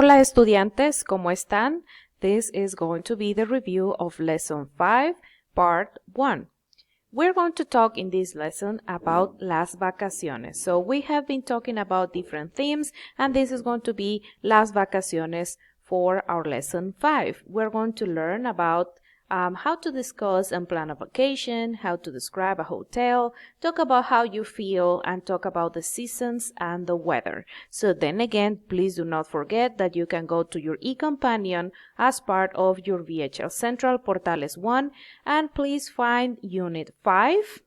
Hola estudiantes, ¿cómo están? This is going to be the review of Lesson 5, Part 1. We're going to talk in this lesson about las vacaciones. So we have been talking about different themes, and this is going to be las vacaciones for our Lesson 5. We're going to learn about how to discuss and plan a vacation, how to describe a hotel, talk about how you feel, and talk about the seasons and the weather. So then again, please do not forget that you can go to your e-companion as part of your VHL Central Portales 1, and please find Unit 5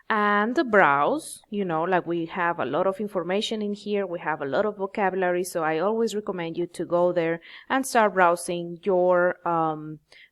and browse. Like we have a lot of information in here, we have a lot of vocabulary, so I always recommend you to go there and start browsing your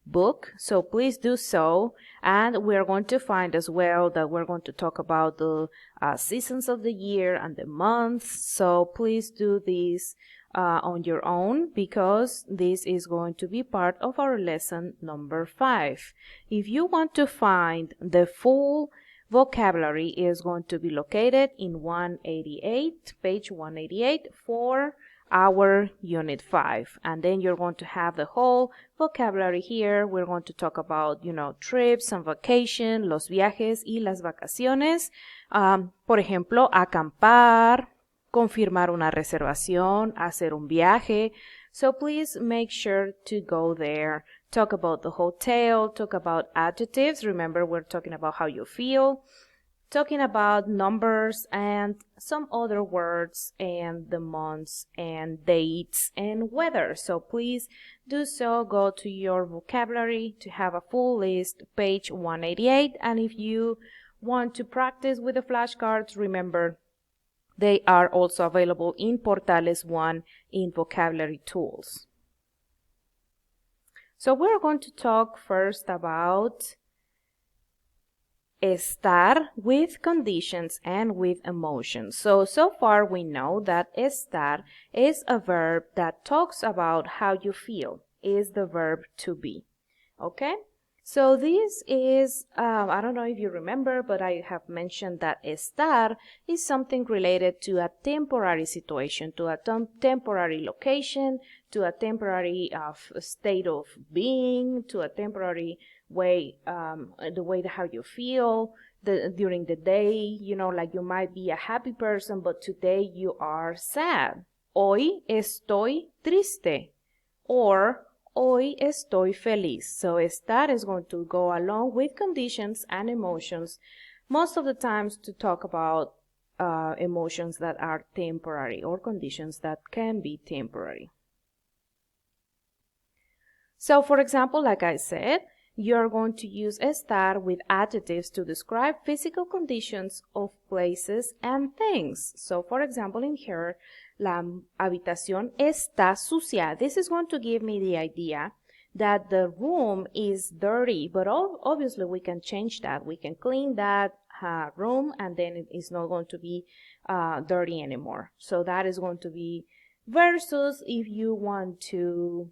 book. So please do so, and we're going to find as well that we're going to talk about the seasons of the year and the months. So please do this on your own, because this is going to be part of our lesson number 5. If you want to find the full vocabulary, is going to be located in 188, page 188 for our Unit 5. And then you're going to have the whole vocabulary here. We're going to talk about, trips and vacation, los viajes y las vacaciones. Por ejemplo, acampar, confirmar una reservación, hacer un viaje. So please make sure to go there. Talk about the hotel, talk about adjectives. Remember, we're talking about how you feel. Talking about numbers and some other words, and the months and dates and weather. So please do so. Go to your vocabulary to have a full list, page 188. And if you want to practice with the flashcards, remember, they are also available in Portales 1 in vocabulary tools. So we're going to talk first about estar with conditions and with emotions. So far we know that estar is a verb that talks about how you feel, is the verb to be. Okay? So this is, I don't know if you remember, but I have mentioned that estar is something related to a temporary situation, to a temporary location, to a temporary state of being, to a temporary way, the way how you feel during the day. Like you might be a happy person, but today you are sad. Hoy estoy triste. Or hoy estoy feliz. So estar is going to go along with conditions and emotions, most of the times to talk about emotions that are temporary or conditions that can be temporary. So for example, like I said, you're going to use estar with adjectives to describe physical conditions of places and things. So for example, in here, la habitación está sucia. This is going to give me the idea that the room is dirty, but obviously we can change that. We can clean that room, and then it is not going to be dirty anymore. So that is going to be versus if you want to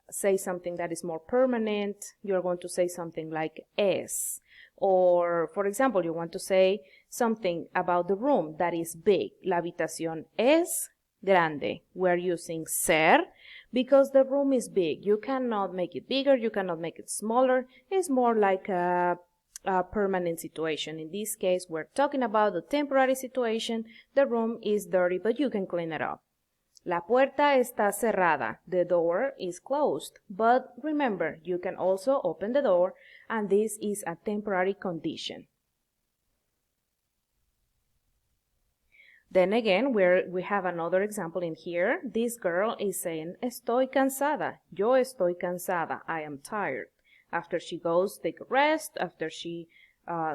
say something that is more permanent, you're going to say something like es. Or, for example, you want to say something about the room that is big. La habitación es grande. We're using ser because the room is big. You cannot make it bigger, you cannot make it smaller. It's more like a permanent situation. In this case, we're talking about the temporary situation. The room is dirty, but you can clean it up. La puerta está cerrada. The door is closed. But remember, you can also open the door, and this is a temporary condition. Then again, we have another example in here. This girl is saying, estoy cansada. Yo estoy cansada. I am tired. After she goes take a rest, after she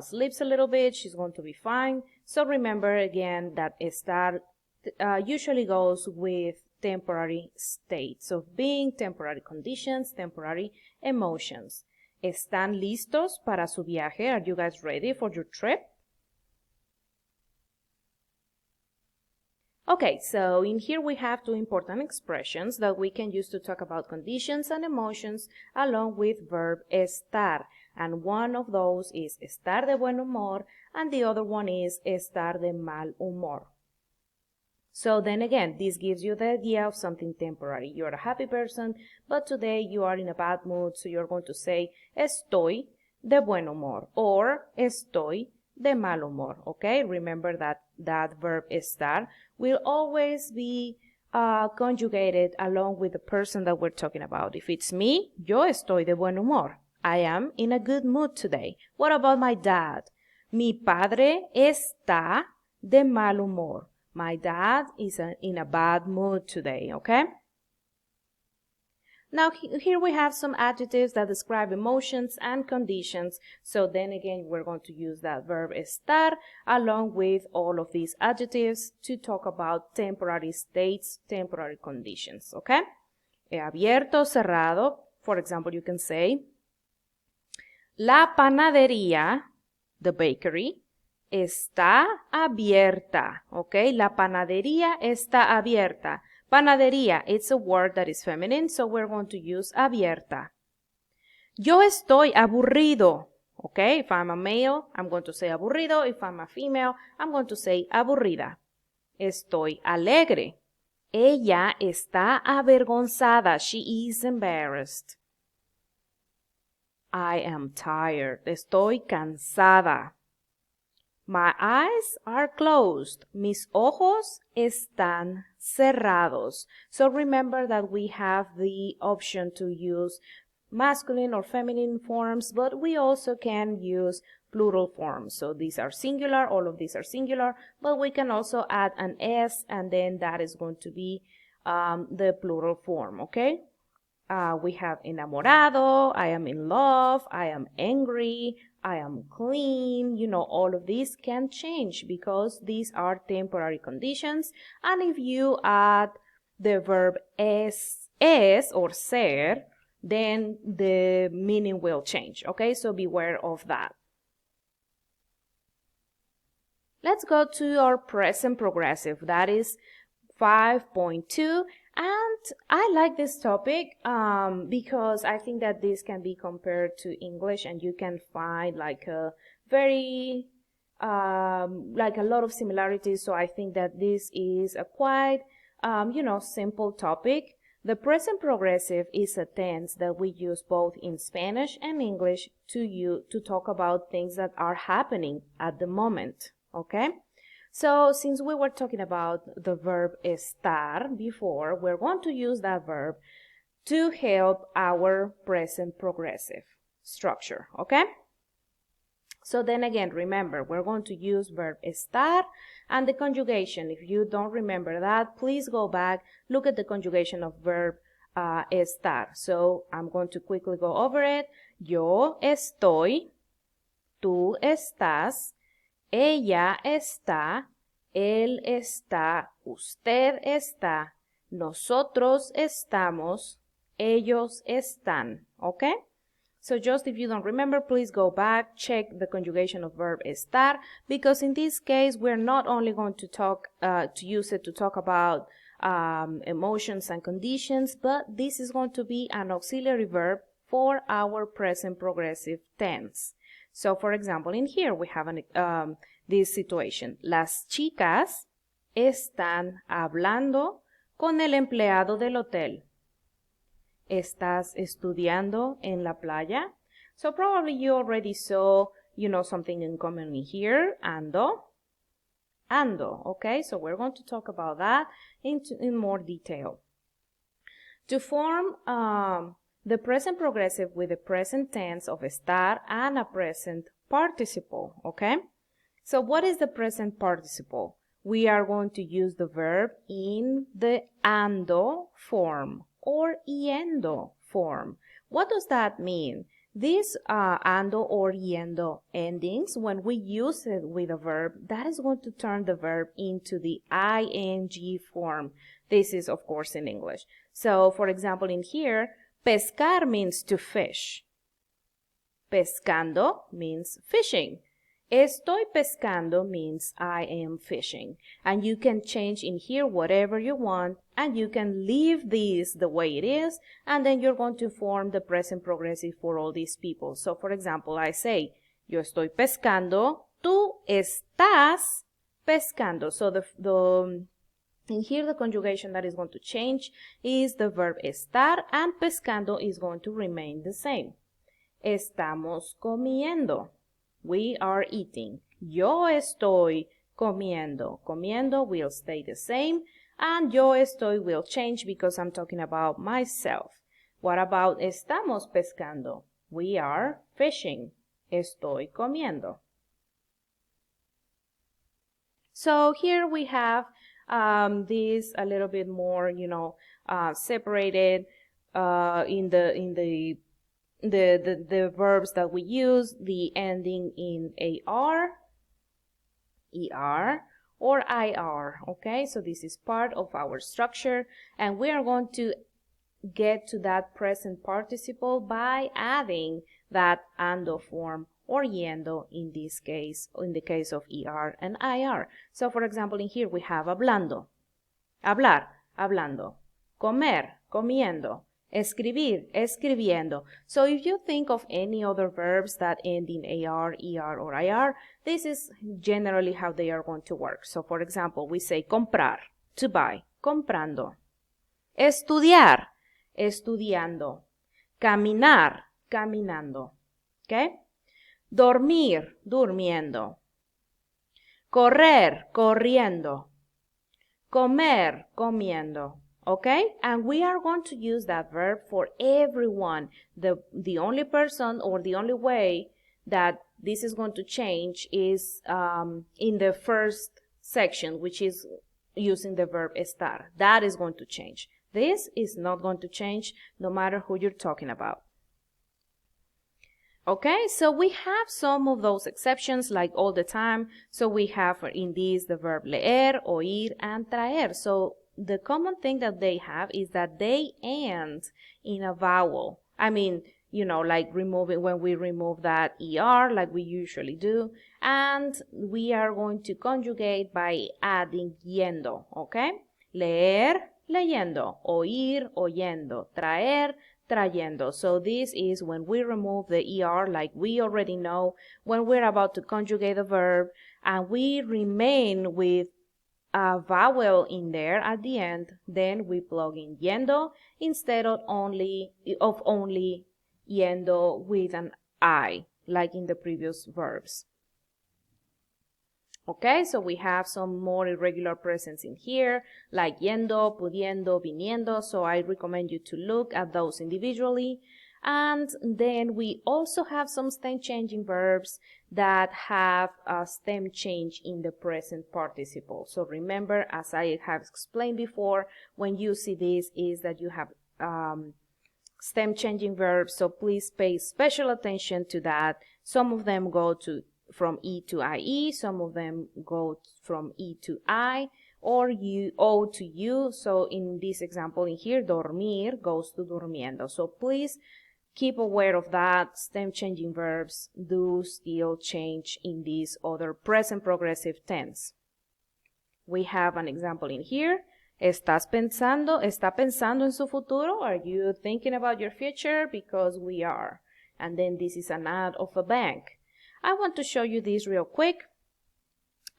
sleeps a little bit, she's going to be fine. So remember again that estar usually goes with temporary states of being, temporary conditions, temporary emotions. ¿Están listos para su viaje? Are you guys ready for your trip? Okay, so in here we have two important expressions that we can use to talk about conditions and emotions along with verb estar. And one of those is estar de buen humor, and the other one is estar de mal humor. So then again, this gives you the idea of something temporary. You're a happy person, but today you are in a bad mood, so you're going to say estoy de buen humor or estoy de mal humor, okay? Remember that verb estar will always be conjugated along with the person that we're talking about. If it's me, yo estoy de buen humor. I am in a good mood today. What about my dad? Mi padre está de mal humor. My dad is in a bad mood today, okay? Now here we have some adjectives that describe emotions and conditions. So then again, we're going to use that verb estar along with all of these adjectives to talk about temporary states, temporary conditions, okay? Abierto, cerrado. For example, you can say, la panadería, the bakery, está abierta, okay? La panadería está abierta. Panadería, it's a word that is feminine, so we're going to use abierta. Yo estoy aburrido, okay? If I'm a male, I'm going to say aburrido. If I'm a female, I'm going to say aburrida. Estoy alegre. Ella está avergonzada. She is embarrassed. I am tired. Estoy cansada. My eyes are closed. Mis ojos están cerrados. So remember that we have the option to use masculine or feminine forms, but we also can use plural forms. So these are singular, all of these are singular, but we can also add an S, and then that is going to be the plural form, okay? We have enamorado, I am in love, I am angry, I am clean. You know, all of these can change because these are temporary conditions. And if you add the verb es or ser, then the meaning will change, okay? So beware of that. Let's go to our present progressive. That is 5.2. And I like this topic because I think that this can be compared to English, and you can find like a very like a lot of similarities. So I think that this is a quite simple topic. The present progressive is a tense that we use both in Spanish and English to talk about things that are happening at the moment, okay? So since we were talking about the verb estar before, we're going to use that verb to help our present progressive structure, okay? So then again, remember, we're going to use verb estar and the conjugation. If you don't remember that, please go back, look at the conjugation of verb estar. So I'm going to quickly go over it. Yo estoy, tú estás, ella está, él está, usted está, nosotros estamos, ellos están, okay? So just if you don't remember, please go back, check the conjugation of verb estar, because in this case, we're not only going to use it to talk about emotions and conditions, but this is going to be an auxiliary verb for our present progressive tense. So, for example, in here we have this situation. Las chicas están hablando con el empleado del hotel. ¿Estás estudiando en la playa? So probably you already saw, something in common in here. Ando. Okay? So we're going to talk about that in more detail. To form the present progressive with the present tense of estar and a present participle, okay? So what is the present participle? We are going to use the verb in the ando form or yendo form. What does that mean? These ando or yendo endings, when we use it with a verb, that is going to turn the verb into the ing form. This is, of course, in English. So, for example, in here, pescar means to fish. Pescando means fishing. Estoy pescando means I am fishing. And you can change in here whatever you want, and you can leave this the way it is, and then you're going to form the present progressive for all these people. So, for example, I say, yo estoy pescando, tú estás pescando. So And here the conjugation that is going to change is the verb estar, and pescando is going to remain the same. Estamos comiendo. We are eating. Yo estoy comiendo. Comiendo will stay the same, and yo estoy will change because I'm talking about myself. What about estamos pescando? We are fishing. Estoy comiendo. So here we have this a little bit more, separated in the verbs that we use, the ending in AR, ER, or IR, okay? So this is part of our structure, and we are going to get to that present participle by adding that ando form or yendo in this case, in the case of ER and IR. So for example, in here we have hablando, hablar, hablando, comer, comiendo, escribir, escribiendo. So if you think of any other verbs that end in AR, ER, or IR, this is generally how they are going to work. So for example, we say comprar, to buy, comprando. Estudiar, estudiando. Caminar, caminando. Okay? Dormir, durmiendo. Correr, corriendo. Comer, comiendo. Okay? And we are going to use that verb for everyone. The only person or the only way that this is going to change is in the first section, which is using the verb estar. That is going to change. This is not going to change no matter who you're talking about. Okay, so we have some of those exceptions like all the time. So we have in these the verb leer, oír, and traer. So the common thing that they have is that they end in a vowel. I mean, like removing when we remove that ER like we usually do. And we are going to conjugate by adding yendo, okay? Leer, leyendo, oír, oyendo, traer, trayendo. So this is when we remove the ER like we already know when we're about to conjugate the verb, and we remain with a vowel in there at the end, then we plug in yendo instead of only yendo with an I, like in the previous verbs. Okay, so we have some more irregular presents in here, like yendo, pudiendo, viniendo, so I recommend you to look at those individually. And then we also have some stem changing verbs that have a stem change in the present participle. So remember, as I have explained before, when you see this is that you have stem changing verbs, so please pay special attention to that. Some of them go from E to IE, some of them go from E to I, or O to U. So in this example in here, dormir goes to durmiendo. So please keep aware of that. Stem changing verbs do still change in this other present progressive tense. We have an example in here. ¿Está pensando en su futuro? Are you thinking about your future? Because we are. And then this is an ad of a bank. I want to show you this real quick.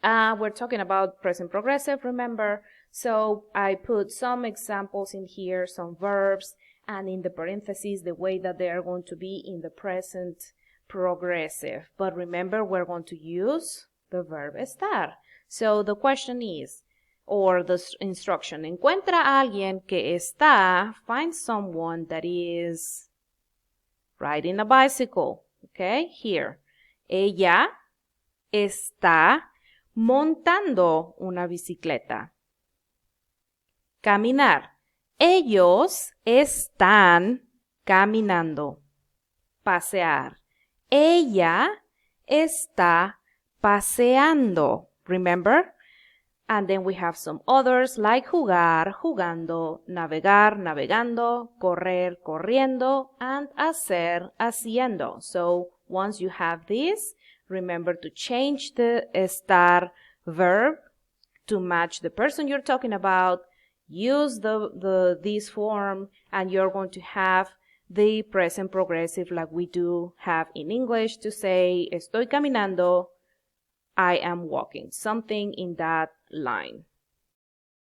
We're talking about present progressive, remember? So I put some examples in here, some verbs, and in the parentheses, the way that they are going to be in the present progressive. But remember, we're going to use the verb estar. So the question is, or the instruction, encuentra a alguien que está, find someone that is riding a bicycle. Okay, here. Ella está montando una bicicleta. Caminar. Ellos están caminando. Pasear. Ella está paseando. Remember? And then we have some others like jugar, jugando, navegar, navegando, correr, corriendo, and hacer, haciendo. So once you have this, remember to change the estar verb to match the person you're talking about. Use this form, and you're going to have the present progressive like we do have in English to say, estoy caminando, I am walking, something in that line.